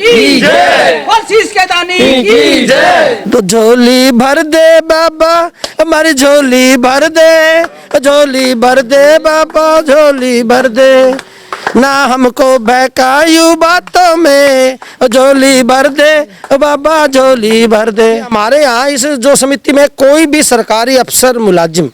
की जय, और शीश के दानी की जय। तो झोली भर दे बाबा हमारी झोली भर दे, झोली भर दे बाबा झोली भर दे, ना हमको बहकायू बातों में, झोली भर दे बाबा झोली भर दे। हमारे यहाँ इस जो समिति में कोई भी सरकारी अफसर मुलाजिम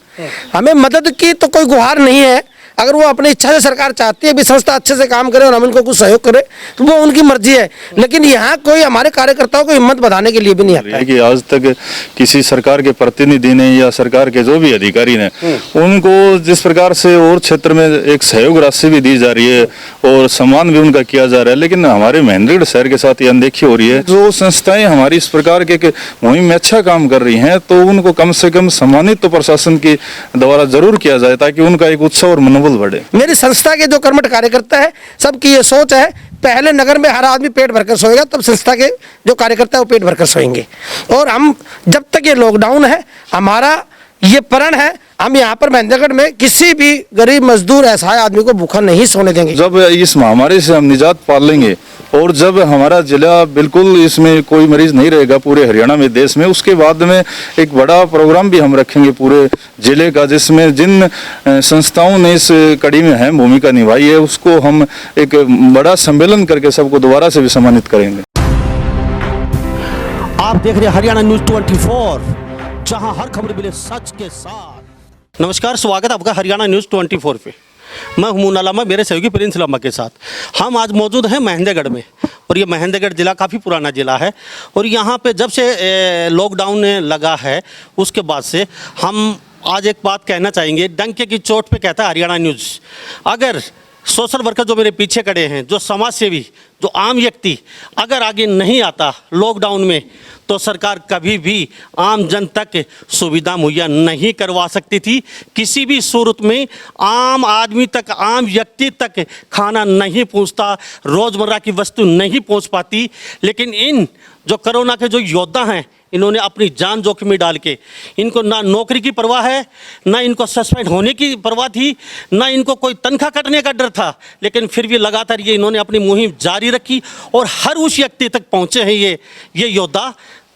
हमें मदद की तो कोई गुहार नहीं है। अगर वो अपनी इच्छा से सरकार चाहती है भी संस्था अच्छे से काम करे और हम उनको कुछ सहयोग करे तो वो उनकी मर्जी है, लेकिन यहाँ कोई हमारे कार्यकर्ताओं को हिम्मत बढ़ाने के लिए भी नहीं आता है कि आज तक किसी सरकार के प्रतिनिधि ने या सरकार के जो भी अधिकारी ने उनको जिस प्रकार से और क्षेत्र में एक सहयोग राशि भी दी जा रही है और सम्मान भी उनका किया जा रहा है, लेकिन हमारे महेंद्रगढ़ शहर के साथ ये अनदेखी हो रही है। जो संस्थाएं हमारी इस प्रकार के मुहिम में अच्छा काम कर रही हैं तो उनको कम से कम सम्मानित तो प्रशासन के द्वारा जरूर किया जाए ताकि उनका एक उत्साह और मनोबल बढ़े। मेरी संस्था के जो कर्मठ कार्यकर्ता है सबकी ये सोच है, पहले नगर में हर आदमी पेट भरकर सोएगा तब संस्था के जो कार्यकर्ता है वो पेट भरकर सोएंगे। और हम जब तक ये लॉकडाउन है हमारा ये प्रण है, हम यहाँ पर महेंद्रगढ़ में किसी भी गरीब मजदूर असहाय आदमी को भूखा नहीं सोने देंगे। जब इस महामारी से हम निजात पा लेंगे और जब हमारा जिला बिल्कुल इसमें कोई मरीज नहीं रहेगा पूरे हरियाणा में देश में, उसके बाद में एक बड़ा प्रोग्राम भी हम रखेंगे पूरे जिले का, जिसमें जिन संस्थाओं ने इस कड़ी में अहम भूमिका निभाई है उसको हम एक बड़ा सम्मेलन करके सबको दोबारा से भी सम्मानित करेंगे। आप देख रहे हैं हरियाणा न्यूज 24, जहां हर खबर मिले सच के साथ। नमस्कार, स्वागत है आपका हरियाणा न्यूज 24 पे। मैं हुमून लामा, मेरे सहयोगी प्रिंस लामा के साथ हम आज मौजूद हैं महेंद्रगढ़ में। और ये महेंद्रगढ़ ज़िला काफ़ी पुराना ज़िला है और यहाँ पे जब से लॉकडाउन लगा है उसके बाद से हम आज एक बात कहना चाहेंगे, डंके की चोट पे कहता है हरियाणा न्यूज़। अगर सोशल वर्कर जो मेरे पीछे खड़े हैं, जो समाज सेवी, जो आम व्यक्ति अगर आगे नहीं आता लॉकडाउन में तो सरकार कभी भी आम जन तक सुविधा मुहैया नहीं करवा सकती थी। किसी भी सूरत में आम आदमी तक, आम व्यक्ति तक खाना नहीं पहुंचता, रोज़मर्रा की वस्तु नहीं पहुंच पाती। लेकिन इन जो कोरोना के जो योद्धा हैं इन्होंने अपनी जान जोखिम में डाल के, इनको ना नौकरी की परवाह है, ना इनको सस्पेंड होने की परवाह थी, ना इनको कोई तनख्वाह कटने का डर था, लेकिन फिर भी लगातार ये इन्होंने अपनी मुहिम जारी रखी और हर उस व्यक्ति तक पहुँचे हैं ये योद्धा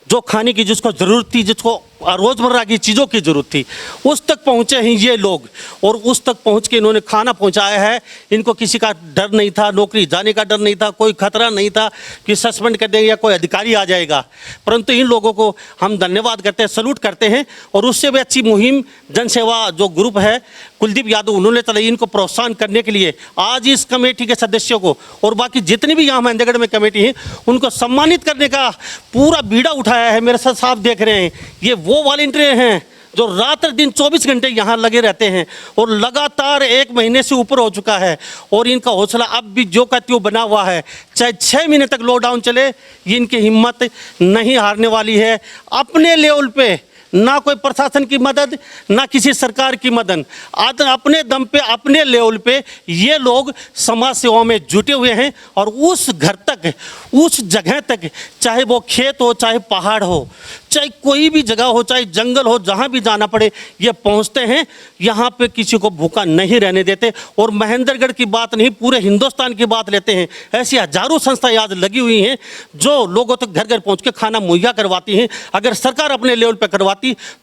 जो खाने की जिसको ज़रूरत थी, जिसको रोज़मर्रा की चीज़ों की ज़रूरत थी, उस तक पहुँचे हैं ये लोग। और उस तक पहुँच के इन्होंने खाना पहुँचाया है। इनको किसी का डर नहीं था, नौकरी जाने का डर नहीं था, कोई खतरा नहीं था कि सस्पेंड कर देंगे या कोई अधिकारी आ जाएगा। परंतु इन लोगों को हम धन्यवाद करते हैं, सल्यूट करते हैं। और उससे भी अच्छी मुहिम जनसेवा जो ग्रुप है कुलदीप यादव उन्होंने चलाई, इनको प्रोत्साहन करने के लिए आज इस कमेटी के सदस्यों को और बाकी जितनी भी यहाँ महेंद्रगढ़ में कमेटी है उनको सम्मानित करने का पूरा बीड़ा उठाया है। मेरे साथ साफ देख रहे हैं ये वो वॉलंटियर हैं जो रात दिन 24 घंटे यहाँ लगे रहते हैं और लगातार 1 महीने से ऊपर हो चुका है और इनका हौसला अब भी जो का त्यों बना हुआ है। चाहे 6 महीने तक लॉकडाउन चले, ये इनकी हिम्मत नहीं हारने वाली है। अपने लेवल पे ना कोई प्रशासन की मदद, ना किसी सरकार की मदद, आज अपने दम पे, अपने लेवल पे ये लोग समाज सेवा में जुटे हुए हैं। और उस घर तक, उस जगह तक, चाहे वो खेत हो, चाहे पहाड़ हो, चाहे कोई भी जगह हो, चाहे जंगल हो, जहाँ भी जाना पड़े ये पहुँचते हैं। यहाँ पे किसी को भूखा नहीं रहने देते। और महेंद्रगढ़ की बात नहीं, पूरे हिंदुस्तान की बात लेते हैं, ऐसी हजारों संस्थाएं आज लगी हुई हैं जो लोगों तक घर घर पहुँच के खाना मुहैया करवाती हैं। अगर सरकार अपने लेवल पर करवाती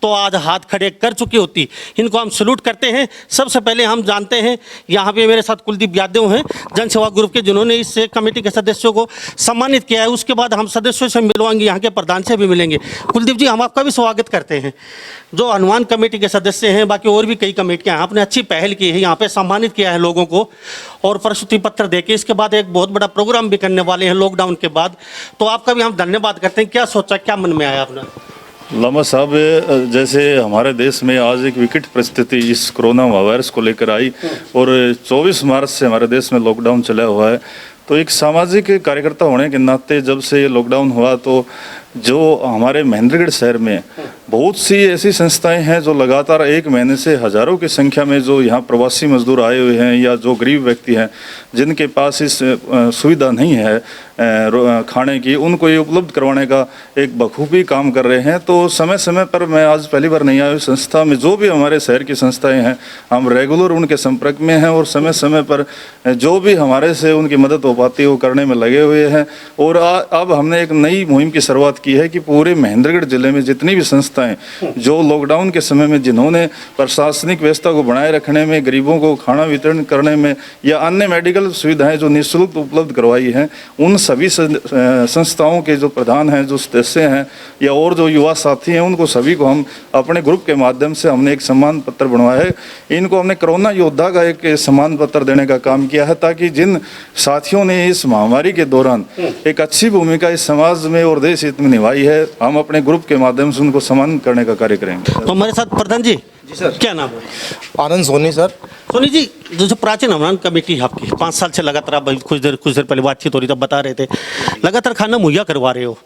तो आज हाथ खड़े कर चुकी होती। इनको हम सल्यूट करते हैं। सबसे पहले हम जानते हैं, यहाँ पे मेरे साथ कुलदीप यादव हैं जनसेवा ग्रुप के, जिन्होंने इस कमेटी के सदस्यों को सम्मानित किया है। उसके बाद हम सदस्यों से मिलवाएंगे, यहाँ के प्रधान से भी मिलेंगे। कुलदीप जी, हम आपका भी स्वागत करते हैं। जो हनुमान कमेटी के सदस्य हैं, बाकी और भी कई कमेटियाँ, आपने अच्छी पहल की है, यहाँ पे सम्मानित किया है लोगों को और प्रस्तुति पत्र देके। इसके बाद एक बहुत बड़ा प्रोग्राम भी करने वाले हैं लॉकडाउन के बाद, तो आपका भी हम धन्यवाद करते हैं। क्या सोचा, क्या मन में आया अपना? लामा साहब, जैसे हमारे देश में आज एक विकट परिस्थिति इस कोरोना वायरस को लेकर आई और 24 मार्च से हमारे देश में लॉकडाउन चला हुआ है, तो एक सामाजिक कार्यकर्ता होने के नाते जब से ये लॉकडाउन हुआ तो जो हमारे महेंद्रगढ़ शहर में बहुत सी ऐसी संस्थाएं हैं जो लगातार एक महीने से हजारों की संख्या में जो यहाँ प्रवासी मजदूर आए हुए हैं या जो गरीब व्यक्ति हैं जिनके पास इस सुविधा नहीं है खाने की, उनको ये उपलब्ध करवाने का एक बखूबी काम कर रहे हैं। तो समय समय पर, मैं आज पहली बार नहीं आया संस्था में, जो भी हमारे शहर की संस्थाएं हैं हम रेगुलर उनके संपर्क में हैं और समय समय पर जो भी हमारे से उनकी मदद हो पाती है वो करने में लगे हुए हैं। और अब हमने एक नई मुहिम की शुरुआत की है कि पूरे महेंद्रगढ़ जिले में जितनी भी संस्थाएं जो लॉकडाउन के समय में जिन्होंने प्रशासनिक व्यवस्था को बनाए रखने में, गरीबों को खाना वितरण करने में या अन्य मेडिकल सुविधाएं जो निःशुल्क उपलब्ध करवाई हैं, उन सभी संस्थाओं के जो प्रधान हैं, जो सदस्य हैं या और जो युवा साथी हैं, उनको सभी को हम अपने ग्रुप के माध्यम से हमने एक सम्मान पत्र बनवाया है। इनको हमने कोरोना योद्धा का एक सम्मान पत्र देने का काम किया है ताकि जिन साथियों ने इस महामारी के दौरान एक अच्छी भूमिका इस समाज में और देश हित में निभाई है, हम अपने ग्रुप के माध्यम से उनको सम्मान करने का कार्य करेंगे। तो हमारे साथ प्रधान जी सर, क्या नाम है? आनंद सोनी सर। सोनी जी, जो प्राचीन अमरान कमेटी है आपकी, 5 साल से लगातार, आप कुछ देर पहले बातचीत हो रही तब बता रहे थे लगातार खाना मुहैया करवा रहे हो,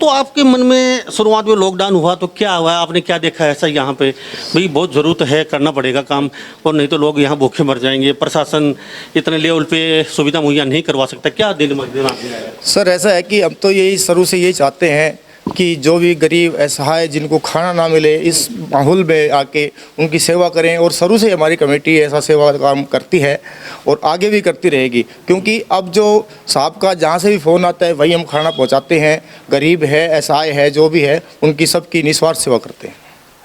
तो आपके मन में शुरुआत में लॉकडाउन हुआ तो क्या हुआ, आपने क्या देखा ऐसा यहाँ पे भाई बहुत ज़रूरत है, करना पड़ेगा काम और नहीं तो लोग यहाँ भूखे मर जाएंगे, प्रशासन इतने लेवल पे सुविधा मुहैया नहीं करवा सकता, क्या दिमाग? सर ऐसा है कि अब तो यही शुरू से यही चाहते हैं कि जो भी गरीब असहाय जिनको खाना ना मिले इस माहौल में आके उनकी सेवा करें। और शुरू से हमारी कमेटी ऐसा सेवा काम करती है और आगे भी करती रहेगी, क्योंकि अब जो साहब का जहाँ से भी फ़ोन आता है वही हम खाना पहुँचाते हैं। गरीब है, असहाय है, जो भी है उनकी सबकी निस्वार्थ सेवा करते हैं,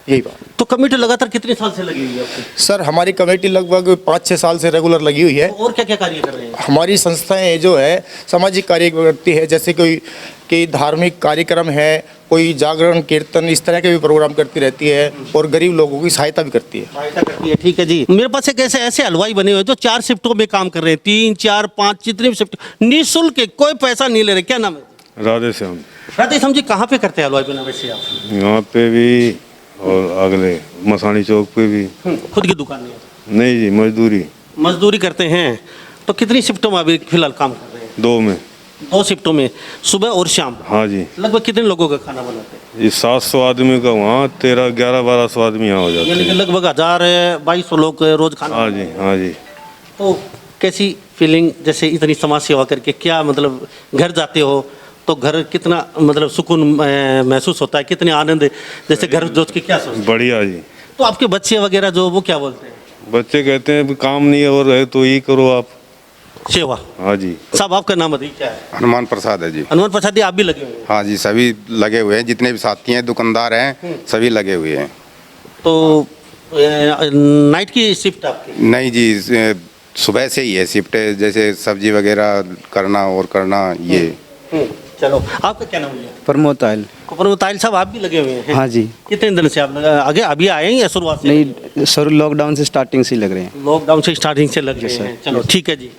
यही बात। तो कमेटी लगातार कितने साल से लगी हुई है आपकी? सर हमारी कमेटी लगभग 5-6 साल से रेगुलर लगी हुई है। और क्या क्या कार्य कर रहे हैं? हमारी संस्थाएं जो है सामाजिक कार्य करती है, जैसे कोई धार्मिक कार्यक्रम है, कोई जागरण कीर्तन, इस तरह के भी प्रोग्राम करती रहती है और गरीब लोगों की सहायता भी करती है। ठीक है जी। मेरे पास एक ऐसे हलवाई बने हुए जो 4 शिफ्टों में काम कर रहे हैं, 3, 4, 5 जितनी भी शिफ्ट, निःशुल्क, कोई पैसा नहीं ले रहे। क्या नाम है? राधे श्याम। राधे श्याम जी, कहाँ पे करते हैं हलवाई बना वैसे आप? यहाँ पे भी और अगले मसानी चौक पे भी। खुद की दुकान नहीं जी, मजदूरी करते हैं। तो कितनी शिफ्टों में अभी फिलहाल काम कर रहे हैं? 2 शिफ्टों में, सुबह और शाम। हाँ जी। लगभग कितने लोगों का खाना बनाते हैं? ये 700 आदमी का वहाँ, 1100-1200 आदमी यहाँ हो जाते यानी कि हैं। लगभग 1000-2200 लोग रोज खाना। हाँ जी, हाँ जी। तो कैसी फीलिंग, जैसे इतनी समाज सेवा करके, क्या मतलब घर जाते हो तो घर कितना मतलब सुकून महसूस होता है, कितने आनंद, जैसे घर जोत के क्या सोचते? बढ़िया जी। तो आपके बच्चे वगैरह जो, वो क्या बोलते हैं? बच्चे कहते हैं काम नहीं है और है तो यही करो आप सेवा। हाँ जी। साहब आपका नाम बताइए, क्या है? हनुमान प्रसाद है जी। हनुमान प्रसाद जी, आप भी लगे हुए हैं? हाँ जी, सभी लगे हुए हैं, जितने भी साथी हैं, दुकानदार हैं, सभी लगे हुए हैं। तो नाइट की शिफ्ट आपकी? नहीं जी, सुबह से ही है शिफ्ट, जैसे सब्जी वगैरह करना और करना ये। चलो, आपका क्या नाम है? प्रमोद तायल। प्रमोद तायल साहब, आप भी लगे हुए हैं? हाँ जी। कितने दिन से आप आगे अभी आए हैं या शुरुआत से? नहीं सर, लॉकडाउन से स्टार्टिंग से लग रहे हैं। लॉकडाउन से स्टार्टिंग से लग रहे हैं। चलो ठीक है जी।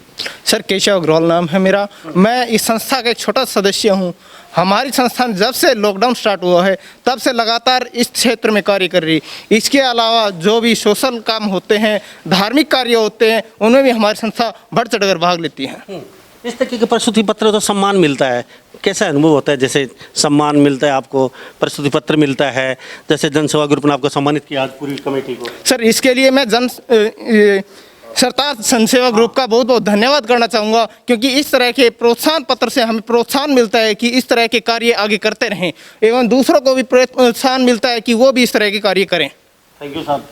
सर केशव अग्रवाल नाम है मेरा, मैं इस संस्था का एक छोटा सदस्य हूँ। हमारी संस्था जब से लॉकडाउन स्टार्ट हुआ है तब से लगातार इस क्षेत्र में कार्य कर रही। इसके अलावा जो भी सोशल काम होते हैं, धार्मिक कार्य होते हैं, उनमें भी हमारी संस्था बढ़ चढ़कर भाग लेती है। इस तरीके के प्रस्तुति पत्र तो सम्मान मिलता है, कैसा अनुभव होता है? जैसे सम्मान मिलता है आपको, प्रस्तुति पत्र मिलता है, जैसे जन सेवा ग्रुप ने आपको सम्मानित किया आज पूरी कमेटी को। सर इसके लिए मैं सरताज जनसेवा ग्रुप का बहुत बहुत धन्यवाद करना चाहूँगा, क्योंकि इस तरह के प्रोत्साहन पत्र से हमें प्रोत्साहन मिलता है कि इस तरह के कार्य आगे करते रहें, एवं दूसरों को भी प्रोत्साहन मिलता है कि वो भी इस तरह के कार्य करें। थैंक यू साहब।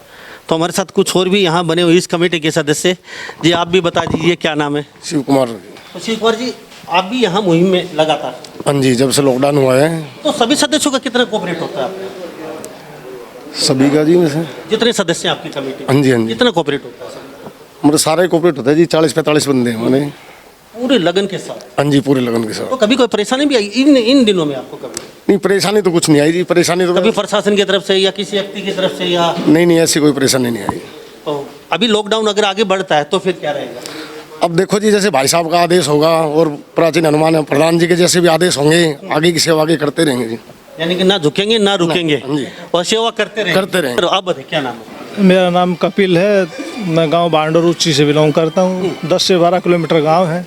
तो हमारे साथ कुछ और भी यहाँ बने हुए इस कमेटी के सदस्य जी, आप भी बता दीजिए क्या नाम है? शिव कुमार। तो शिव कुमार जी, आप भी यहाँ मुहिम में लगातार? हाँ जी, जब से लॉकडाउन हुआ है। तो सभी सदस्यों का कितना कोऑपरेट होता है आपका? सभी का जी, वैसे जितने सदस्य हैं आपकी कमेटी? हाँ जी, हाँ जी। कितना कोऑपरेट होता है? मतलब सारे कोऑपरेट होता है जी, 40-45 बंदे हैं हमारे। पूरे लगन के साथ? हाँ जी, पूरे लगन के साथ। तो कभी कोई परेशानी भी आई इन दिनों में आपको? कभी नहीं, परेशानी तो कुछ नहीं आई जी। परेशानी तो कभी प्रशासन की तरफ से या किसी व्यक्ति की तरफ से या? नहीं, ऐसी कोई परेशानी नहीं आई। तो अभी लॉकडाउन अगर आगे बढ़ता है तो फिर क्या रहेगा? अब देखो जी, जैसे भाई साहब का आदेश होगा और प्राचीन हनुमान प्रधान जी के जैसे भी आदेश होंगे, आगे की सेवा आगे करते रहेंगे जी। यानी कि ना झुकेंगे ना रुकेंगे जी। और सेवा करते रहेंगे। तो आप बताइए क्या नाम है? मेरा नाम कपिल है, मैं गांव बांडोर उच्ची से बिलोंग करता हूँ। 10 से 12 किलोमीटर गांव है।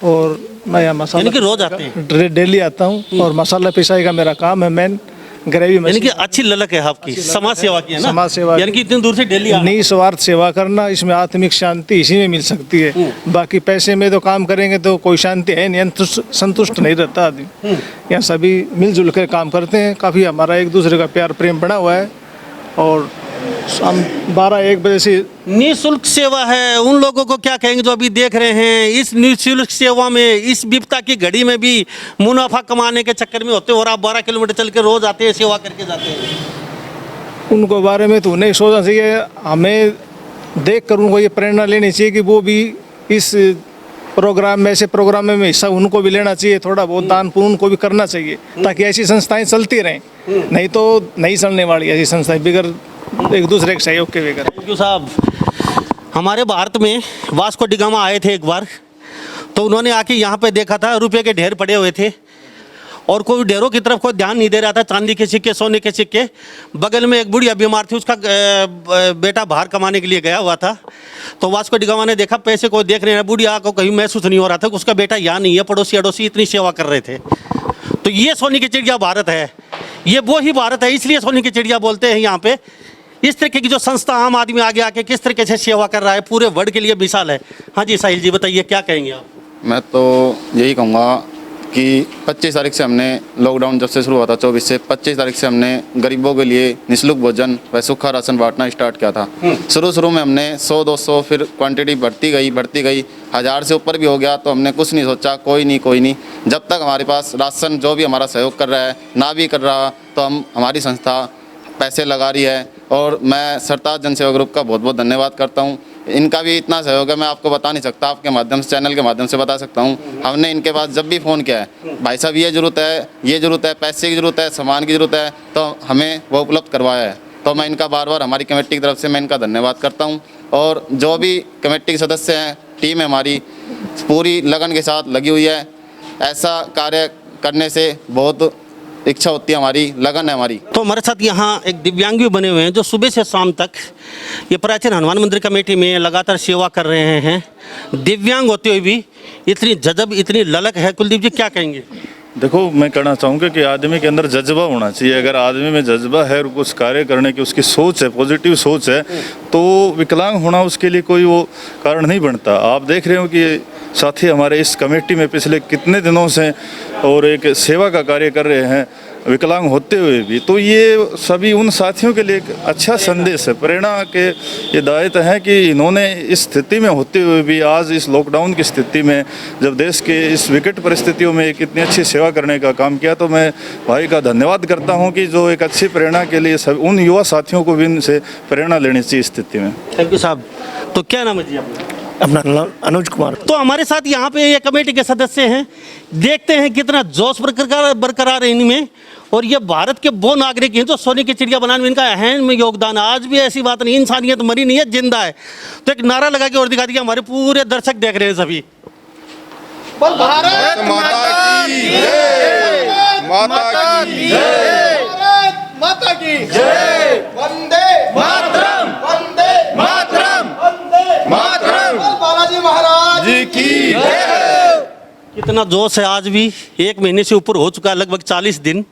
और नया यानी मसाला कि रोज आते हैं? डेली आता हूँ और मसाला पिसाई का मेरा काम है। मेन ग्रेवी यानी कि मशीन, अच्छी ललक है आपकी, समाज सेवा की है ना? समाज सेवा यानी कि इतनी दूर से डेली आना। निस्वार्थ सेवा करना, इसमें आत्मिक शांति इसी में मिल सकती है। बाकी पैसे में तो काम करेंगे तो कोई शांति है नहीं, संतुष्ट नहीं रहता आदमी। यहाँ सभी मिलजुल कर काम करते हैं, काफ़ी हमारा एक दूसरे का प्यार प्रेम बना हुआ है। और हम 12-1 बजे से निःशुल्क सेवा है, उन लोगों को क्या कहेंगे जो अभी देख रहे हैं इस निःशुल्क सेवा में, इस विपदा की घड़ी में भी मुनाफा कमाने के चक्कर में होते हैं और आप 12 किलोमीटर चल के रोज आते हैं, सेवा करके जाते हैं? उनको बारे में तो नहीं सोचना चाहिए, हमें देख कर उनको ये प्रेरणा लेनी चाहिए कि वो भी इस प्रोग्राम में, ऐसे प्रोग्राम में हिस्सा उनको भी लेना चाहिए। थोड़ा बहुत दान पुण्य उनको भी करना चाहिए ताकि ऐसी संस्थाएं चलती रहें, नहीं तो नहीं चलने वाली ऐसी संस्थाएं बिगर एक दूसरे के सहयोग के बगैर। थैंक यू साहब। हमारे भारत में वास्को डी गामा आए थे एक बार, तो उन्होंने आके यहाँ पे देखा था रुपये के ढेर पड़े हुए थे और कोई ढेरों की तरफ कोई ध्यान नहीं दे रहा था, चांदी के सिक्के, सोने के सिक्के। बगल में एक बुढ़िया बीमार थी, उसका बेटा बाहर कमाने के लिए गया हुआ था, तो वास्को डी गामा ने देखा पैसे कोई देख रहे हैं, बुढ़िया को कहीं महसूस नहीं हो रहा था कि उसका बेटा यहाँ नहीं है, पड़ोसी अड़ोसी इतनी सेवा कर रहे थे। तो ये सोने की चिड़िया भारत है, ये वो ही भारत है, इसलिए सोने की चिड़िया बोलते हैं यहाँ पे। इस तरीके की जो संस्था आम आदमी आगे आके किस तरीके से सेवा कर रहा है, पूरे वर्ल्ड के लिए मिसाल है। हाँ जी साहिल जी बताइए, क्या कहेंगे आप? मैं तो यही कहूँगा कि 25 तारीख से हमने लॉकडाउन जब से शुरू हुआ था 24 से 25 तारीख से हमने गरीबों के लिए निःशुल्क भोजन व सूखा राशन बांटना स्टार्ट किया था। शुरू में हमने 100-200, फिर क्वांटिटी बढ़ती गई, 1000 से ऊपर भी हो गया तो हमने कुछ नहीं सोचा, कोई नहीं। जब तक हमारे पास राशन जो भी हमारा सहयोग कर रहा है ना भी कर रहा तो हमारी संस्था पैसे लगा रही है। और मैं सरताज जनसेवा ग्रुप का बहुत बहुत धन्यवाद करता हूँ। इनका भी इतना सहयोग है, मैं आपको बता नहीं सकता, आपके माध्यम से, चैनल के माध्यम से बता सकता हूँ। हमने इनके पास जब भी फ़ोन किया है, भाई साहब ये ज़रूरत है, पैसे की ज़रूरत है, सामान की ज़रूरत है, तो हमें वो उपलब्ध करवाया है। तो मैं इनका बार हमारी कमेटी की तरफ से मैं इनका धन्यवाद करता हूँ। और जो भी कमेटी के सदस्य हैं, टीम है हमारी, पूरी लगन के साथ लगी हुई है। ऐसा कार्य करने से बहुत इच्छा होती है, हमारी लगन है हमारी। तो हमारे साथ यहाँ एक दिव्यांग भी बने हुए हैं जो सुबह से शाम तक ये प्राचीन हनुमान मंदिर कमेटी में लगातार सेवा कर रहे हैं। दिव्यांग होते हुए भी इतनी जज़ब, इतनी ललक है। कुलदीप जी क्या कहेंगे? देखो, मैं कहना चाहूँगा कि आदमी के अंदर जज्बा होना चाहिए। अगर आदमी में जज्बा है और कुछ कार्य करने की उसकी सोच है, पॉजिटिव सोच है, तो विकलांग होना उसके लिए कोई वो कारण नहीं बनता। आप देख रहे हो कि साथी हमारे इस कमेटी में पिछले कितने दिनों से और एक सेवा का कार्य कर रहे हैं विकलांग होते हुए भी। तो ये सभी उन साथियों के लिए एक अच्छा संदेश है, प्रेरणा के ये दायित्व है कि इन्होंने इस स्थिति में होते हुए भी, आज इस लॉकडाउन की स्थिति में, जब देश के इस विकट परिस्थितियों में एक इतनी अच्छी सेवा करने का काम किया। तो मैं भाई का धन्यवाद करता हूँ कि जो एक अच्छी प्रेरणा के लिए सब उन युवा साथियों को भी इनसे प्रेरणा लेनी चाहिए इस स्थिति में। थैंक यू साहब। तो क्या नाम है जी आपका? अपना नाम अनुज कुमार। तो हमारे साथ यहाँ पे ये कमेटी के सदस्य हैं, देखते हैं कितना जोश बरकरार है इनमें। और ये भारत के वो नागरिक हैं जो सोने की चिड़िया बनाने में इनका अहम योगदान है। आज भी ऐसी बात नहीं, इंसानियत मरी नहीं है, जिंदा है। तो एक नारा लगा के और दिखा दिया, हमारे पूरे दर्शक देख रहे हैं सभी। भारत माता की जय, माता की जय, माता की जय, वंदे मातरम, वंदे मातरम, वंदे मातरम, बालाजी महाराज जी की जय। कितना जोश है आज भी। 1 महीने से ऊपर हो चुका है, लगभग 40 दिन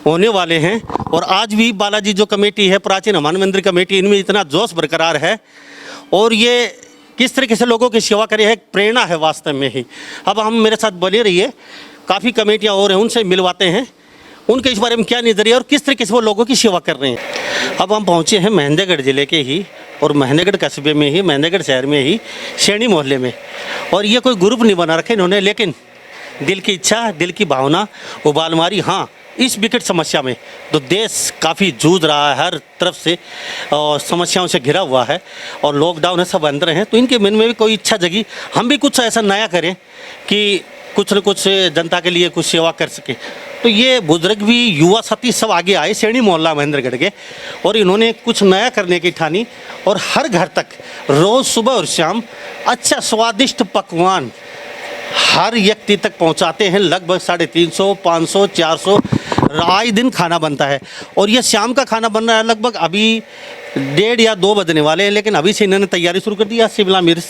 होने वाले हैं और आज भी बालाजी जो कमेटी है, प्राचीन हनुमान मंदिर कमेटी, इनमें इतना जोश बरकरार है। और ये किस तरीके से लोगों की सेवा करे है, एक प्रेरणा है वास्तव में ही। अब हम मेरे साथ बने रहिए, काफ़ी कमेटियाँ और हैं, उनसे मिलवाते हैं उनके इस बारे में क्या नज़रिया और किस तरीके से वो लोगों की सेवा कर रहे हैं। अब हम पहुँचे हैं महेंद्रगढ़ ज़िले के ही और महेंद्रगढ़ कस्बे में ही, महेंद्रगढ़ शहर में ही, सैनी मोहल्ले में। और ये कोई ग्रुप नहीं बना रखे इन्होंने, लेकिन दिल की इच्छा, दिल की भावना उबाल मारी। हाँ, इस विकट समस्या में तो देश काफ़ी जूझ रहा है, हर तरफ से और समस्याओं से घिरा हुआ है और लॉकडाउन है, सब अंदर हैं। तो इनके मन में भी कोई इच्छा जगी, हम भी कुछ ऐसा नया करें कि कुछ न कुछ जनता के लिए कुछ सेवा कर सके। तो ये बुजुर्ग भी, युवा साथी सब आगे आए, सैनी मोहल्ला महेंद्रगढ़ के, और इन्होंने कुछ नया करने की ठानी। और हर घर तक रोज़ सुबह और शाम अच्छा स्वादिष्ट पकवान हर व्यक्ति तक पहुंचाते हैं। लगभग 350, 500, 400 आए दिन खाना बनता है। और ये शाम का खाना बन रहा है, लगभग अभी 1:30 या 2 बजने वाले हैं, लेकिन अभी से इन्होंने तैयारी शुरू कर दी है। शिमला मिर्च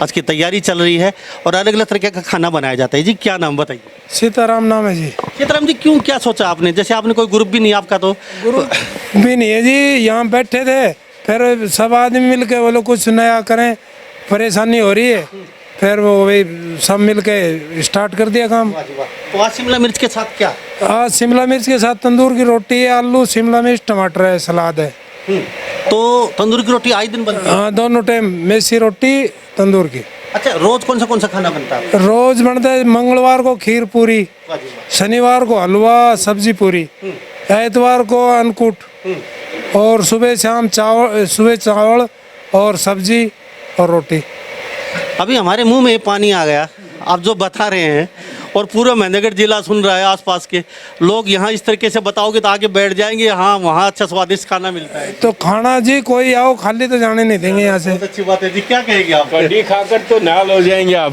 आज की तैयारी चल रही है और अलग अलग तरीके का खाना बनाया जाता है। जी क्या नाम बताइए? सीताराम नाम है जी। सीताराम जी, क्यों, क्या सोचा आपने? जैसे आपने कोई ग्रुप भी नहीं आपका, तो भी नहीं है जी, यहाँ बैठे थे, फिर सब आदमी मिल के बोलो कुछ नया करें, परेशानी हो रही है, फिर वो वही सब मिल के स्टार्ट कर दिया काम। तो आज शिमला मिर्च के साथ क्या? आज शिमला मिर्च के साथ तंदूर की रोटी है, आलू शिमला मिर्च टमाटर है, सलाद है। तो तंदूर की रोटी आए दिन बनती है? हाँ, दोनों टाइम मेसी रोटी तंदूर की। अच्छा, रोज कौन सा खाना बनता है? रोज बनता है, मंगलवार को खीर पूरी, शनिवार को हलवा सब्जी पूरी, एतवार को अन्नकूट, और सुबह चावल और सब्जी और रोटी। अभी हमारे मुंह में पानी आ गया आप जो बता रहे हैं, और पूरा महेंद्रगढ़ जिला सुन रहा है, आसपास के लोग। यहाँ इस तरीके से बताओगे तो आगे बैठ जाएंगे, हाँ वहाँ अच्छा स्वादिष्ट खाना मिलता है। तो खाना जी, कोई आओ खाली तो जाने नहीं देंगे यहाँ से। बहुत अच्छी बात है जी। क्या कहेंगे आप? कड्डी खाकर तो नाल हो जाएंगे आप।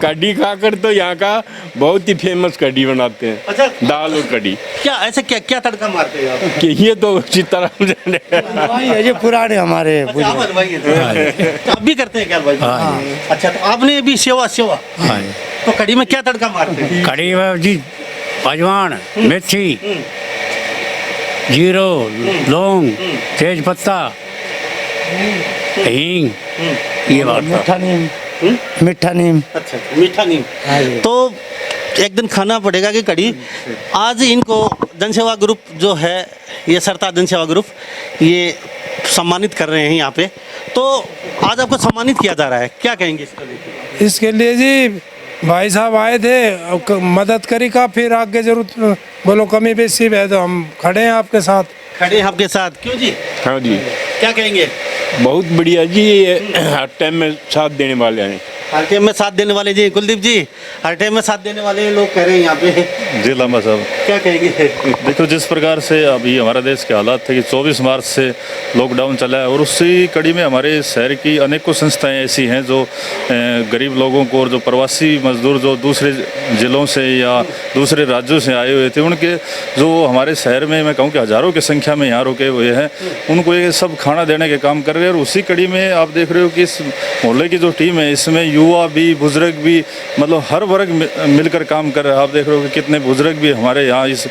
कड्डी खाकर तो यहाँ का बहुत ही फेमस कड्डी बनाते हैं। अच्छा, दाल और कड्डी। क्या ऐसे क्या तड़का मारते हैं आप? कि ये तो सीताराम जाने है जी, पुराने हमारे। अच्छा, आप हलवाई हैं? तो आप भी करते हैं क्या हलवाई? अच्छा, तो आपने भी सेवा तो कड़ी में क्या तड़का मारते हैं? कड़ी में जी अजवान, मेथी, जीरो, लौंग, तेज पत्ता, हींग, ये बात। मीठा नीम। अच्छा, मीठा नीम। तो एक दिन खाना पड़ेगा कि कड़ी। आज इनको जनसेवा ग्रुप जो है, ये सरताज जनसेवा ग्रुप, ये सम्मानित कर रहे हैं यहाँ पे। तो आज आपको सम्मानित किया जा रहा है, क्या कहेंगे इसके लिए जी? भाई साहब आए थे, मदद करी का, फिर आगे जरूरत बोलो कमी बेसी है तो हम खड़े हैं आपके साथ। खड़े हैं आपके साथ, क्यों जी? हाँ जी, क्या कहेंगे? बहुत बढ़िया जी, ये हर टाइम में साथ देने वाले हैं। हर टाइम में साथ देने वाले जी, कुलदीप जी, हर टाइम में साथ देने वाले लोग कह रहे हैं यहाँ पे। जी लामा साहब, क्या कहेंगे? देखो जिस प्रकार से अभी हमारे देश के हालात थे कि 24 मार्च से लॉकडाउन चला है, और उसी कड़ी में हमारे शहर की अनेकों संस्थाएं ऐसी हैं जो गरीब लोगों को, और जो प्रवासी मजदूर जो दूसरे ज़िलों से या दूसरे राज्यों से आए हुए थे, उनके जो हमारे शहर में मैं कहूँ कि हज़ारों की संख्या में यहाँ रुके हुए हैं, उनको ये सब खाना देने के काम कर रहे हैं। और उसी कड़ी में आप देख रहे हो कि इस मोहल्ले की जो टीम है, इसमें युवा भी, बुजुर्ग भी, मतलब हर वर्ग मिलकर काम कर रहा है। आप देख रहे हो कि कितने बुजुर्ग भी हमारे यहाँ इस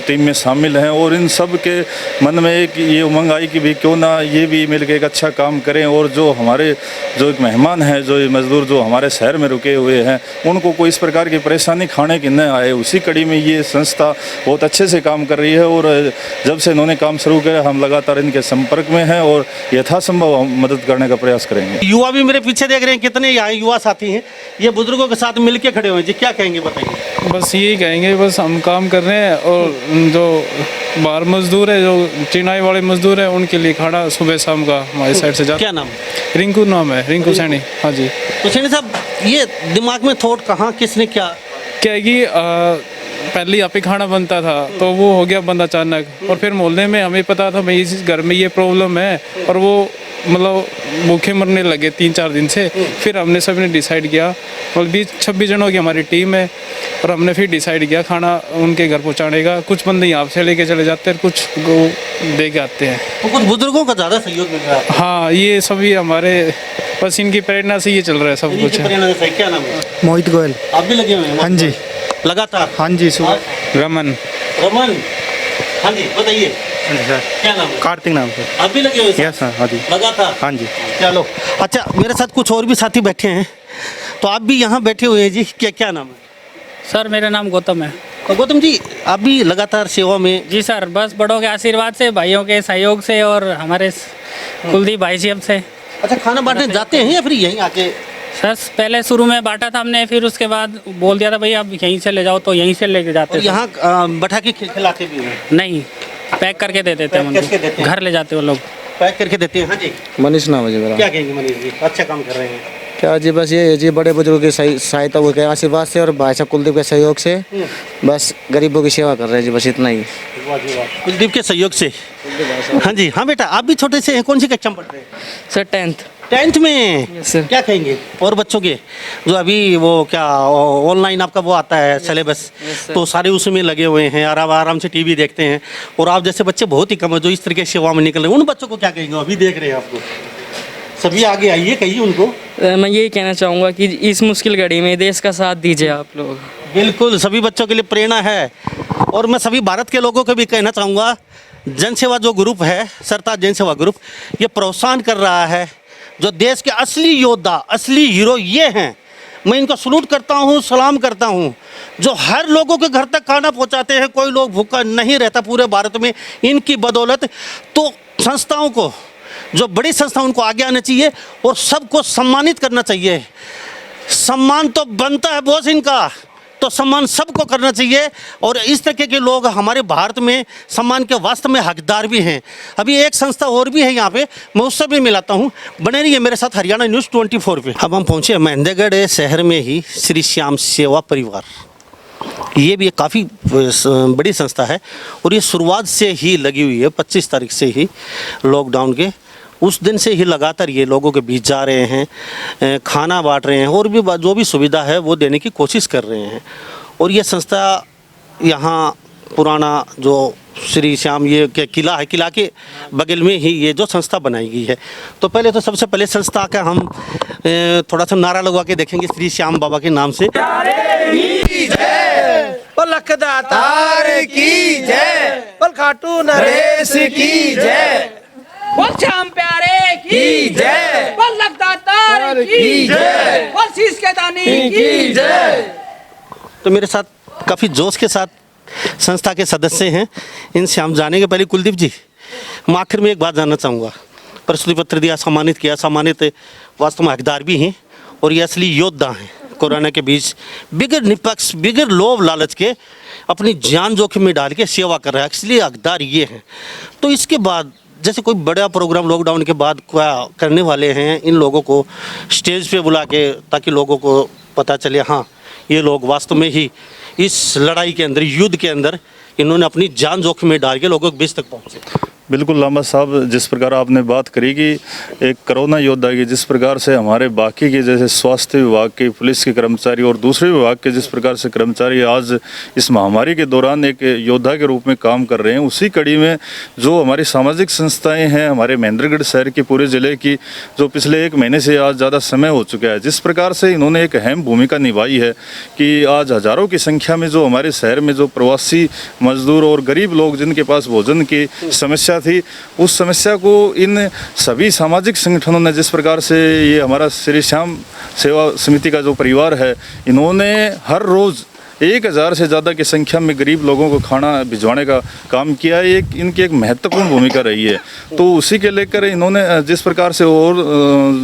टीम में शामिल हैं, और इन सब के मन में एक ये उमंग आई कि भी क्यों ना ये भी मिलकर एक अच्छा काम करें, और जो हमारे जो एक मेहमान हैं, जो मजदूर जो हमारे शहर में रुके हुए हैं, उनको कोई इस प्रकार की परेशानी खाने की न आए। उसी कड़ी में ये संस्था बहुत अच्छे से काम कर रही है, और जब से इन्होंने काम शुरू किया हम लगातार इनके संपर्क में हैं, और यथासंभव हम मदद करने का प्रयास करेंगे। युवा भी मेरे पीछे देख रहे हैं, कितने यहाँ युवा साथी हैं, ये बुजुर्गों के साथ मिलके खड़े हुए हैं जी। क्या कहेंगे बताइए? बस यही कहेंगे, बस हम काम कर रहे हैं, और जो बाहर मजदूर है, जो चिनाई वाले मजदूर है, उनके लिए खाना सुबह शाम का हमारी साइड से जाता। क्या नाम? रिंकू नाम है, रिंकू सैनी। हाँ जी। तो सैनी साहब, ये दिमाग में थॉट कहाँ, किसने क्या है कि पहले यहाँ पे खाना बनता था, तो वो हो गया बंद अचानक, और फिर मोहल्ले में हमें पता था भाई इस घर में ये प्रॉब्लम है, और वो मतलब भूखे मरने लगे 3-4 दिन से। फिर हमने सब ने डिसाइड किया, मतलब 20-26 जनों की हमारी टीम है, और हमने फिर डिसाइड किया खाना उनके घर पहुँचाने का। कुछ बंदे यहाँ से लेके चले जाते हैं, कुछ दे के आते हैं। तो कुछ बुजुर्गों का ज़्यादा सहयोग मिल रहा है? हाँ, ये सभी हमारे बस इनकी प्रेरणा से ये चल रहा है सब कुछ। क्या नाम है? मोहित गोयल। आप भी लगे हुए हैं? हाँ जी, लगातार। हाँ जी। रमन। हाँ जी, बताइए क्या नाम है? कार्तिक नाम से। आप भी लगे हुए हैं? Yes sir. हाँ जी, लगातार। हाँ जी। चलो, अच्छा, मेरे साथ कुछ और भी साथी बैठे हैं, तो आप भी यहाँ बैठे हुए हैं जी। क्या नाम है? सर मेरा नाम गौतम है। तो गौतम जी, आप भी लगातार सेवा में? जी सर, बस बड़ों के आशीर्वाद से, भाइयों के सहयोग से, और हमारे कुलदीप भाई साहब से। अच्छा, खाना बांटने जाते हैं या फिर यहीं आके? सर पहले शुरू में बांटा था हमने, फिर उसके बाद बोल दिया था भाई आप यहीं से ले जाओ, तो यहीं से लेके जाते। और यहाँ बैठा के खिलाते भी हैं? नहीं, पैक करके दे देते हैं उनको, घर ले जाते वो लोग, पैक करके देते हैं। हाँ जी। मनीष नाम है जी मेरा। क्या कहेंगे मनीष जी? अच्छा काम कर रहे हैं। क्या जी, बस ये जी बड़े बुजुर्गों की सहायता के आशीर्वाद से, और भाई साहब कुलदीप के सहयोग से बस गरीबों की सेवा कर रहे हैं जी, बस इतना ही। कुलदीप के सहयोग से। हाँ जी। हाँ बेटा, आप भी छोटे से हैं, कौन सी कक्षा में पढ़ रहे हैं? Sir 10th। 10th में क्या कहेंगे? और बच्चों के जो अभी वो क्या ऑनलाइन आपका वो आता है सिलेबस, तो सारे उसमें लगे हुए हैं, आराम से टीवी देखते हैं, और आप जैसे बच्चे बहुत ही कम है जो इस तरीके से सेवा में निकल रहे हैं, उन बच्चों को क्या कहेंगे? अभी देख रहे हैं आपको, सभी आगे आइए, कहिए उनको। मैं यही कहना चाहूँगा कि इस मुश्किल घड़ी में देश का साथ दीजिए आप लोग। बिल्कुल, सभी बच्चों के लिए प्रेरणा है। और मैं सभी भारत के लोगों को भी कहना चाहूँगा, जन सेवा जो ग्रुप है, सरताज जन सेवा ग्रुप, ये प्रोत्साहन कर रहा है। जो देश के असली योद्धा, असली हीरो ये हैं, मैं इनको सलूट करता हूँ, सलाम करता हूँ, जो हर लोगों के घर तक खाना पहुँचाते हैं, कोई लोग भूखा नहीं रहता पूरे भारत में इनकी बदौलत। तो संस्थाओं को, जो बड़ी संस्था, उनको आगे आना चाहिए और सबको सम्मानित करना चाहिए। सम्मान तो बनता है बॉस इनका, तो सम्मान सबको करना चाहिए। और इस तरह के लोग हमारे भारत में सम्मान के वास्तव में हकदार भी हैं। अभी एक संस्था और भी है यहाँ पे, मैं उससे भी मिलाता हूँ। बने रहिए मेरे साथ हरियाणा न्यूज़ 24 पे। अब हम पहुँचे महेंद्रगढ़ शहर में ही श्री श्याम सेवा परिवार। ये भी एक काफ़ी बड़ी संस्था है और ये शुरुआत से ही लगी हुई है। 25 तारीख से ही लॉकडाउन के उस दिन से ही लगातार ये लोगों के बीच जा रहे हैं, खाना बांट रहे हैं और भी जो भी सुविधा है वो देने की कोशिश कर रहे हैं। और ये संस्था यहाँ पुराना जो श्री श्याम ये किला है, किला के बगल में ही ये जो संस्था बनाई गई है। तो पहले तो सबसे पहले संस्था का हम थोड़ा सा नारा लगवा के देखेंगे श्री श्याम बाबा के नाम से। लखदातार की जय, खाटू नरेश की जय, बोल श्याम प्यारे की जय, बोल लखदातार की जय, बोल शीश के दानी की जय। तो मेरे साथ काफ़ी जोश के साथ संस्था के सदस्य हैं, इनसे हम जानेंगे। पहले कुलदीप जी, मैं आखिर में एक बात जानना चाहूँगा। प्रस्तुति पत्र दिया, सम्मानित किया, सम्मानित वास्तव में हकदार भी हैं और ये असली योद्धा हैं। कोरोना के बीच बिगर निपक्ष, बिगर लोभ लालच के अपनी जान जोखिम में डाल के सेवा कर रहा है, इसलिए हकदार ये हैं। तो इसके बाद जैसे कोई बड़ा प्रोग्राम लॉकडाउन के बाद क्या करने वाले हैं, इन लोगों को स्टेज पे बुला के, ताकि लोगों को पता चले हाँ ये लोग वास्तव में ही इस लड़ाई के अंदर, युद्ध के अंदर इन्होंने अपनी जान जोखिम में डाल के लोगों के बीच तक पहुँचे। बिल्कुल लामा साहब, जिस प्रकार आपने बात करी कि एक कोरोना योद्धा की, जिस प्रकार से हमारे बाकी के जैसे स्वास्थ्य विभाग के, पुलिस के कर्मचारी और दूसरे विभाग के जिस प्रकार से कर्मचारी आज इस महामारी के दौरान एक योद्धा के रूप में काम कर रहे हैं, उसी कड़ी में जो हमारी सामाजिक संस्थाएं हैं हमारे महेंद्रगढ़ शहर के पूरे ज़िले की, जो पिछले 1 महीने से आज ज़्यादा समय हो चुका है, जिस प्रकार से इन्होंने एक अहम भूमिका निभाई है कि आज हज़ारों की संख्या में जो हमारे शहर में जो प्रवासी मजदूर और गरीब लोग जिनके पास भोजन की समस्या थी, उस समस्या को इन सभी सामाजिक संगठनों ने, जिस प्रकार से ये हमारा श्री श्याम सेवा समिति का जो परिवार है, इन्होंने हर रोज़ 1000 से ज़्यादा की संख्या में गरीब लोगों को खाना भिजवाने का काम किया है। एक इनकी एक महत्वपूर्ण भूमिका रही है। तो उसी के लेकर इन्होंने जिस प्रकार से और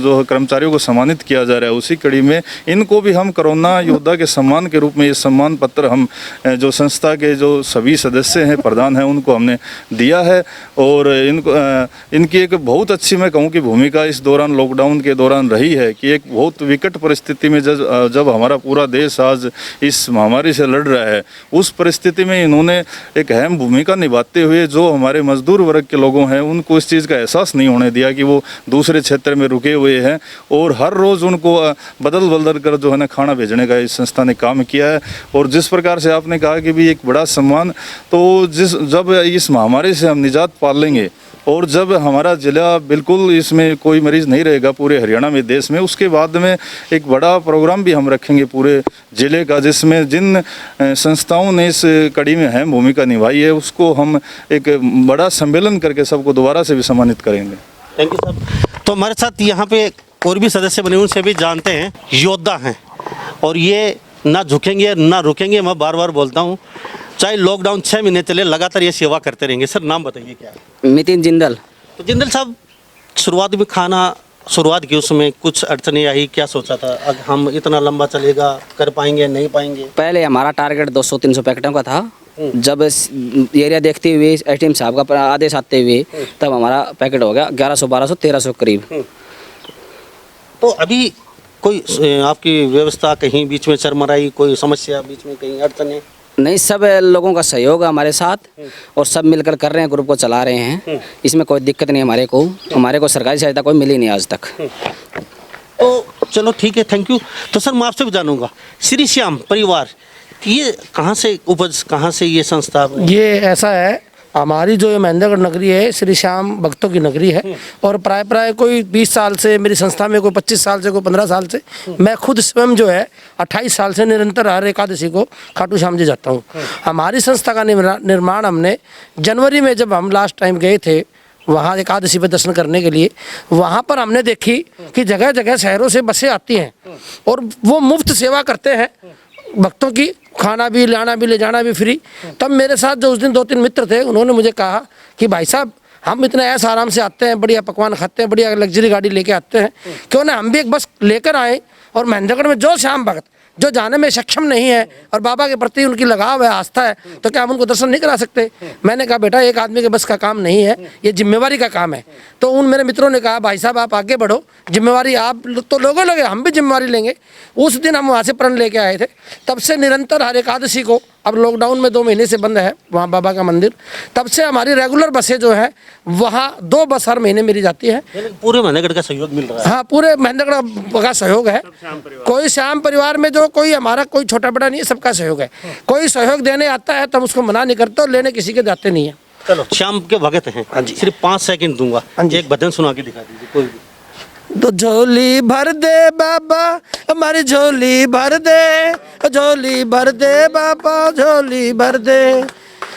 जो कर्मचारियों को सम्मानित किया जा रहा है, उसी कड़ी में इनको भी हम कोरोना योद्धा के सम्मान के रूप में ये सम्मान पत्र हम जो संस्था के जो सभी सदस्य हैं, प्रधान हैं, उनको हमने दिया है। और इनकी एक बहुत अच्छी, मैं कहूँ कि भूमिका इस दौरान, लॉकडाउन के दौरान रही है कि एक बहुत विकट परिस्थिति में जब हमारा पूरा देश आज इस महामारी से लड़ रहा है, उस परिस्थिति में इन्होंने एक अहम भूमिका निभाते हुए जो हमारे मजदूर वर्ग के लोगों हैं उनको इस चीज़ का एहसास नहीं होने दिया कि वो दूसरे क्षेत्र में रुके हुए हैं, और हर रोज़ उनको बदल कर जो है ना खाना भेजने का इस संस्था ने काम किया है। और जिस प्रकार से आपने कहा कि भी एक बड़ा सम्मान, तो जब इस महामारी से हम निजात पा लेंगे और जब हमारा ज़िला बिल्कुल इसमें कोई मरीज़ नहीं रहेगा पूरे हरियाणा में, देश में, उसके बाद में एक बड़ा प्रोग्राम भी हम रखेंगे पूरे ज़िले का, जिसमें जिन संस्थाओं ने इस कड़ी में अहम भूमिका निभाई है उसको हम एक बड़ा सम्मेलन करके सबको दोबारा से भी सम्मानित करेंगे। थैंक यू साहब। तो हमारे साथ यहाँ पे और भी सदस्य बने, उनसे भी जानते हैं। योद्धा हैं और ये ना झुकेंगे ना रुकेंगे। मैं बार बार बोलता हूँ, चाहे लॉकडाउन 6 महीने चले, लगातार ये सेवा करते रहेंगे। सर नाम बताइए क्या है? नितिन जिंदल। तो जिंदल साहब, शुरुआत में खाना शुरुआत की उसमें कुछ अड़चने आई, क्या सोचा था अब हम इतना लंबा चलेगा, कर पाएंगे नहीं पाएंगे? पहले हमारा टारगेट 200-300 पैकेटों का था। जब एरिया देखते हुए, एसडीएम साहब का आदेश आते हुए, तब हमारा पैकेट हो गया 1100-1200-1300 करीब। तो अभी कोई आपकी व्यवस्था कहीं बीच में चरमराई, कोई समस्या बीच में, कहीं अड़चने? नहीं, सब लोगों का सहयोग है हमारे साथ और सब मिलकर कर रहे हैं, ग्रुप को चला रहे हैं। इसमें कोई दिक्कत नहीं हमारे को सरकारी सहायता कोई मिली नहीं आज तक। तो चलो ठीक है, थैंक यू। तो सर मैं आपसे भी जानूंगा, श्री श्याम परिवार ये कहाँ से उपज, कहाँ से ये संस्था? ये ऐसा है, हमारी जो ये महेंद्रगढ़ नगरी है श्री श्याम भक्तों की नगरी है और प्राय कोई 20 साल से मेरी संस्था में, कोई 25 साल से, कोई 15 साल से, मैं खुद स्वयं जो है 28 साल से निरंतर हर एकादशी को खाटू श्याम जी जाता हूँ। हमारी संस्था का निर्माण हमने जनवरी में, जब हम लास्ट टाइम गए थे वहाँ एकादशी पे दर्शन करने के लिए, वहाँ पर हमने देखी कि जगह जगह शहरों से बसें आती हैं और वो मुफ्त सेवा करते हैं भक्तों की, खाना भी, लाना भी, ले जाना भी फ्री। तब मेरे साथ जो उस दिन 2-3 मित्र थे, उन्होंने मुझे कहा कि भाई साहब हम इतना ऐसा आराम से आते हैं, बढ़िया पकवान खाते हैं, बढ़िया लग्जरी गाड़ी लेके आते हैं, क्यों ना हम भी एक बस लेकर आए और महेंद्रगढ़ में जो श्याम भक्त जो जाने में सक्षम नहीं है और बाबा के प्रति उनकी लगाव है, आस्था है, तो क्या हम उनको दर्शन नहीं करा सकते? मैंने कहा बेटा एक आदमी के बस का काम नहीं है, ये जिम्मेवारी का काम है। तो उन मेरे मित्रों ने कहा भाई साहब आप आगे बढ़ो, जिम्मेवारी आप तो लोगों लगे, हम भी जिम्मेवारी लेंगे। उस दिन हम वहाँ से प्रण लेके आए थे। तब से निरंतर हर एकादशी को, अब लॉकडाउन में 2 महीने से बंद है वहाँ बाबा का मंदिर, तब से हमारी रेगुलर बसें जो है वहाँ 2 बस हर महीने मेरी जाती है। पूरे महेंद्रगढ़ का सहयोग मिल रहा है? हाँ, पूरे महेंद्रगढ़ का सहयोग है। कोई श्याम परिवार में जो कोई हमारा कोई छोटा बड़ा नहीं है, सबका सहयोग है। कोई सहयोग देने आता है तो हम उसको मना नहीं करते और लेने किसी के जाते नहीं है। चलो श्याम के भगत हैं, सिर्फ 5 सेकंड दूंगा, एक भजन सुना के दिखा दीजिए कोई भी। तो झोली भर दे बाबा हमारी झोली भर दे, झोली भर दे बाबा झोली भर दे,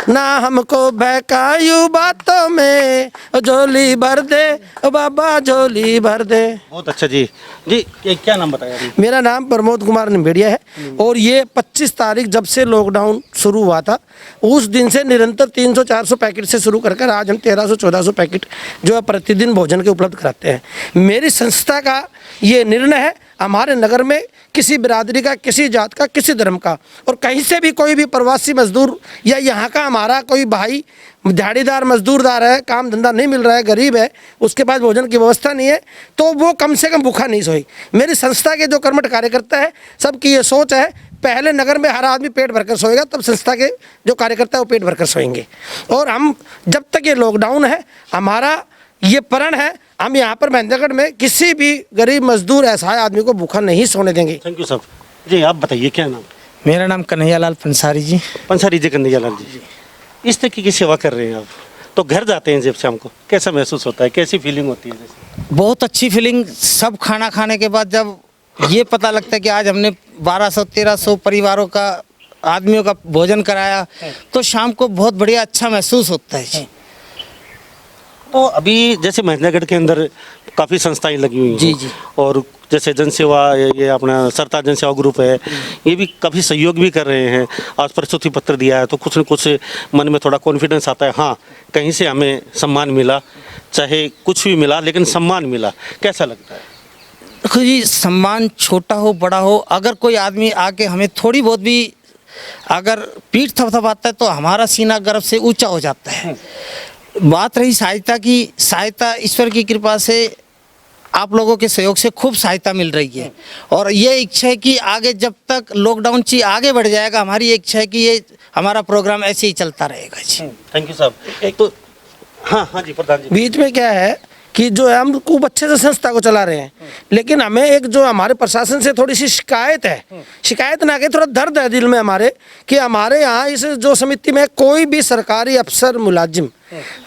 ना हमको बहकायू बातों में, झोली भर दे बाबा झोली भर दे। बहुत अच्छा जी। ये क्या नाम बताया अभी? मेरा नाम प्रमोद कुमार निम्बेड़िया है और ये 25 तारीख जब से लॉकडाउन शुरू हुआ था उस दिन से निरंतर 300-400 पैकेट से शुरू कर आज हम 1300-1400 पैकेट जो है प्रतिदिन भोजन के उपलब्ध कराते हैं। मेरी संस्था का ये निर्णय है, हमारे नगर में किसी बिरादरी का, किसी जात का, किसी धर्म का और कहीं से भी कोई भी प्रवासी मजदूर या यहाँ का हमारा कोई भाई दिहाड़ीदार मजदूरदार है, काम धंधा नहीं मिल रहा है, गरीब है, उसके पास भोजन की व्यवस्था नहीं है, तो वो कम से कम भूखा नहीं सोए। मेरी संस्था के जो कर्मठ कार्यकर्ता है सबकी ये सोच है, पहले नगर में हर आदमी पेट भरकर सोएगा, तब संस्था के जो कार्यकर्ता है वो पेट भरकर सोएंगे। और हम जब तक ये लॉकडाउन है, हमारा ये प्रण है, हम यहाँ पर महेंद्रगढ़ में किसी भी गरीब मजदूर असहाय आदमी को भूखा नहीं सोने देंगे। थैंक यू सर जी। आप बताइए क्या नाम? मेरा नाम कन्हैयालाल पंसारी जी। पंसारी जी, कन्हैयालाल जी, इस तरह की सेवा कर रहे हैं आप, तो घर जाते हैं जब शाम को कैसा महसूस होता है, कैसी फीलिंग होती है? बहुत अच्छी फीलिंग। सब खाना खाने के बाद जब ये पता लगता है कि आज हमने 1200-1300 परिवारों का, आदमियों का भोजन कराया, तो शाम को बहुत बढ़िया अच्छा महसूस होता है जी। तो अभी जैसे महेंद्रगढ़ के अंदर काफ़ी संस्थाएं लगी हुई हैं जी जी, और जैसे जनसेवा, ये अपना सरताज जनसेवा ग्रुप है, ये भी काफ़ी सहयोग भी कर रहे हैं। आज प्रस्तुति पत्र दिया है तो कुछ न कुछ मन में थोड़ा कॉन्फिडेंस आता है, हाँ कहीं से हमें सम्मान मिला, चाहे कुछ भी मिला लेकिन सम्मान मिला। कैसा लगता है? देखो जी, सम्मान छोटा हो बड़ा हो, अगर कोई आदमी आके हमें थोड़ी बहुत भी अगर पीठ थपथपाता है तो हमारा सीना गर्व से ऊंचा हो जाता है। बात रही सहायता की, सहायता ईश्वर की कृपा से, आप लोगों के सहयोग से खूब सहायता मिल रही है और ये इच्छा है कि आगे जब तक लॉकडाउन ची आगे बढ़ जाएगा, हमारी इच्छा है कि ये हमारा प्रोग्राम ऐसे ही चलता रहेगा जी। थैंक यू साहब। तो हाँ जी प्रधान जी, बीच में क्या है कि जो है हम खूब अच्छे से संस्था को चला रहे हैं, लेकिन हमें एक जो हमारे प्रशासन से थोड़ी सी शिकायत है, शिकायत ना के थोड़ा दर्द है दिल में हमारे, कि हमारे यहाँ इस जो समिति में कोई भी सरकारी अफसर मुलाजिम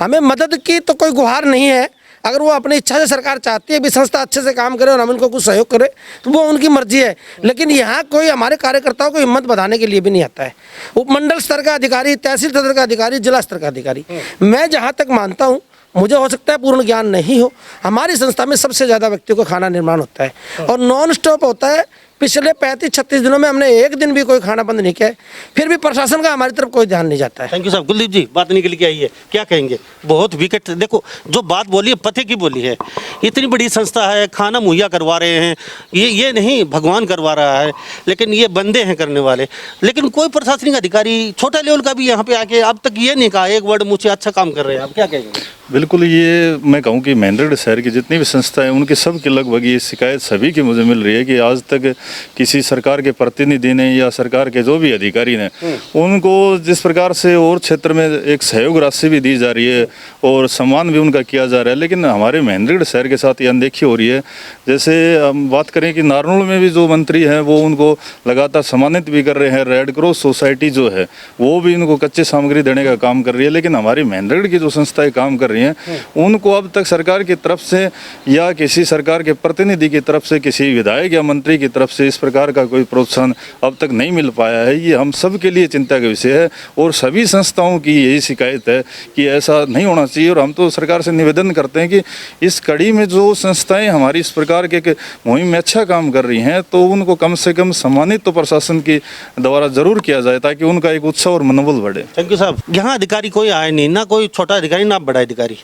हमें मदद की तो कोई गुहार नहीं है। अगर वो अपनी इच्छा से सरकार चाहती है भी संस्था अच्छे से काम करे और हम उनको कुछ सहयोग करें तो वो उनकी मर्जी है, लेकिन यहाँ कोई हमारे कार्यकर्ताओं को हिम्मत बढ़ाने के लिए भी नहीं आता है। उपमंडल स्तर का अधिकारी, तहसील स्तर का अधिकारी, जिला स्तर का अधिकारी, मैं जहाँ तक मानता हूँ, मुझे हो सकता है पूर्ण ज्ञान नहीं हो, हमारी संस्था में सबसे ज़्यादा व्यक्तियों को खाना निर्माण होता है और नॉन स्टॉप होता है। पिछले 35-36 दिनों में हमने एक दिन भी कोई खाना बंद नहीं किया है, फिर भी प्रशासन का हमारी तरफ कोई ध्यान नहीं जाता है। थैंक यू साहब। कुलदीप जी, बात निकल के आई है, क्या कहेंगे? बहुत विकेट, देखो जो बात बोली है पते की बोली है। इतनी बड़ी संस्था है, खाना मुहैया करवा रहे हैं, ये नहीं भगवान करवा रहा है, लेकिन ये बंदे हैं करने वाले। लेकिन कोई प्रशासनिक अधिकारी छोटा लेवल का भी यहाँ पे आके अब तक ये नहीं कहा एक वर्ड मुझे अच्छा काम कर रहे हैं, आप क्या कहेंगे? बिल्कुल, ये मैं कहूँ कि महेंद्रगढ़ शहर की जितनी भी संस्था है उनके सब की लगभग ये शिकायत सभी की मुझे मिल रही है कि आज तक किसी सरकार के प्रतिनिधि ने या सरकार के जो भी अधिकारी ने उनको जिस प्रकार से और क्षेत्र में एक सहयोग राशि भी दी जा रही है और सम्मान भी उनका किया जा रहा है, लेकिन हमारे महेंद्रगढ़ शहर के साथ ये अनदेखी हो रही है। जैसे हम बात करें कि नारनौल में भी जो मंत्री हैं वो उनको लगातार सम्मानित भी कर रहे हैं, रेड क्रॉस सोसाइटी जो है वो भी उनको कच्ची सामग्री देने का काम कर रही है, लेकिन हमारी महेंद्रगढ़ की जो संस्थाएं काम कर रही हैं उनको अब तक सरकार की तरफ से या किसी सरकार के प्रतिनिधि की तरफ से, किसी विधायक या मंत्री की तरफ से इस प्रकार का कोई प्रोत्साहन अब तक नहीं मिल पाया है। ये हम सब के लिए चिंता का विषय है और सभी संस्थाओं की यही शिकायत है कि ऐसा नहीं होना चाहिए। और हम तो सरकार से निवेदन करते हैं कि इस कड़ी में जो संस्थाएं हमारी इस प्रकार के मुहिम में अच्छा काम कर रही हैं तो उनको कम से कम सम्मानित तो प्रशासन के द्वारा जरूर किया जाए ताकि उनका एक उत्साह और मनोबल बढ़े। थैंक यू साहब। यहाँ अधिकारी कोई आए नहीं, ना कोई छोटा अधिकारी ना बड़ा अधिकारी,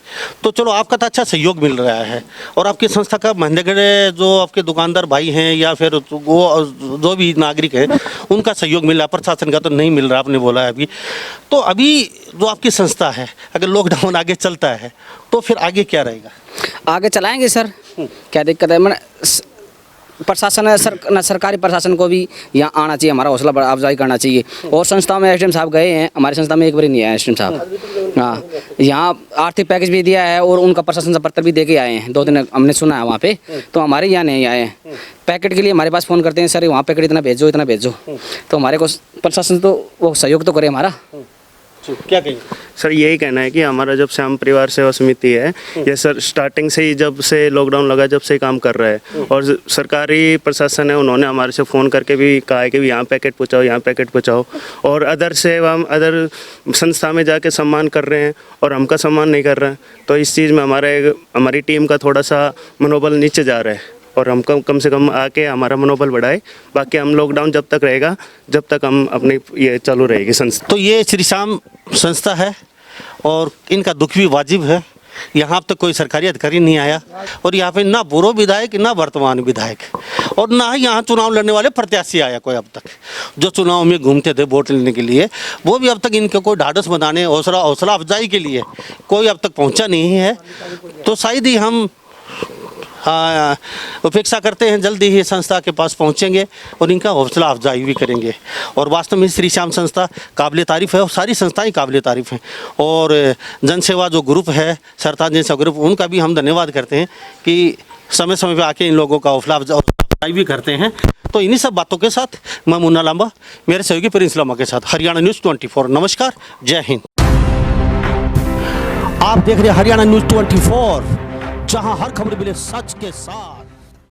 तो चलो आपका तो अच्छा सहयोग मिल रहा है और आपकी संस्था का महेंद्रगढ़ जो आपके दुकानदार भाई हैं या फिर वो जो भी नागरिक हैं उनका सहयोग मिल रहा है, प्रशासन का तो नहीं मिल रहा, आपने बोला है अभी। तो अभी जो आपकी संस्था है अगर लॉकडाउन आगे चलता है तो फिर आगे क्या रहेगा? आगे चलाएंगे सर, क्या दिक्कत है। मैंने प्रशासन सरकारी प्रशासन को भी यहाँ आना चाहिए, हमारा हौसला अफजाई करना चाहिए। और संस्थाओं में एसडीएम साहब गए हैं, हमारी संस्था में एक बार नहीं आया एसडीएम साहब। हाँ, यहाँ आर्थिक पैकेज भी दिया है और उनका प्रशासन से पत्र भी दे के आए हैं, 2 दिन हमने सुना है वहाँ पे, तो हमारे यहाँ नहीं आए हैं। पैकेट के लिए हमारे पास फ़ोन करते हैं, सर वहाँ पैकेट इतना भेजो इतना भेजो, तो हमारे को प्रशासन तो वो सहयोग तो करे हमारा। क्या कहेंगे सर? यही कहना है कि हमारा जब श्याम परिवार सेवा समिति है ये सर स्टार्टिंग से ही जब से लॉकडाउन लगा जब से काम कर रहा है और सरकारी प्रशासन है उन्होंने हमारे से फ़ोन करके भी कहा है कि यहाँ पैकेट पहुँचाओ, यहाँ पैकेट पहुँचाओ, और अदर से हम अदर संस्था में जाके सम्मान कर रहे हैं और हमका सम्मान नहीं कर रहे हैं। तो इस चीज़ में हमारी टीम का थोड़ा सा मनोबल नीचे जा रहा है और हम कम से कम आके हमारा मनोबल बढ़ाए। बाकी हम लॉकडाउन जब तक रहेगा जब तक हम अपनी ये चालू रहेगी संस्था। तो ये श्री श्याम संस्था है और इनका दुख भी वाजिब है। यहाँ अब तक कोई सरकारी अधिकारी नहीं आया और यहाँ पे ना पूर्व विधायक ना वर्तमान विधायक और ना ही यहाँ चुनाव लड़ने वाले प्रत्याशी आया कोई अब तक। जो चुनाव में घूमते थे वोट लेने के लिए वो भी अब तक इनके कोई ढाढ़स बनाने हौसला अफजाई के लिए कोई अब तक पहुँचा नहीं है। तो शायद ही हम उपेक्षा करते हैं, जल्दी ही संस्था के पास पहुंचेंगे और इनका हौसला अफजाई भी करेंगे। और वास्तव में श्री श्याम संस्था काबिल तारीफ़ है और सारी संस्थाएं काबिल तारीफ़ हैं। और जनसेवा जो ग्रुप है, सरताज जनसेवा ग्रुप, उनका भी हम धन्यवाद करते हैं कि समय समय पर आके इन लोगों का हौसला अफजाई भी करते हैं। तो इन्हीं सब बातों के साथ मैं मुन्ना लांबा मेरे सहयोगी प्रिंस लांबा के साथ हरियाणा न्यूज़ 24। नमस्कार, जय हिंद। आप देख रहे हैं हरियाणा न्यूज़ 24, जहां हर खबर मिले सच के साथ।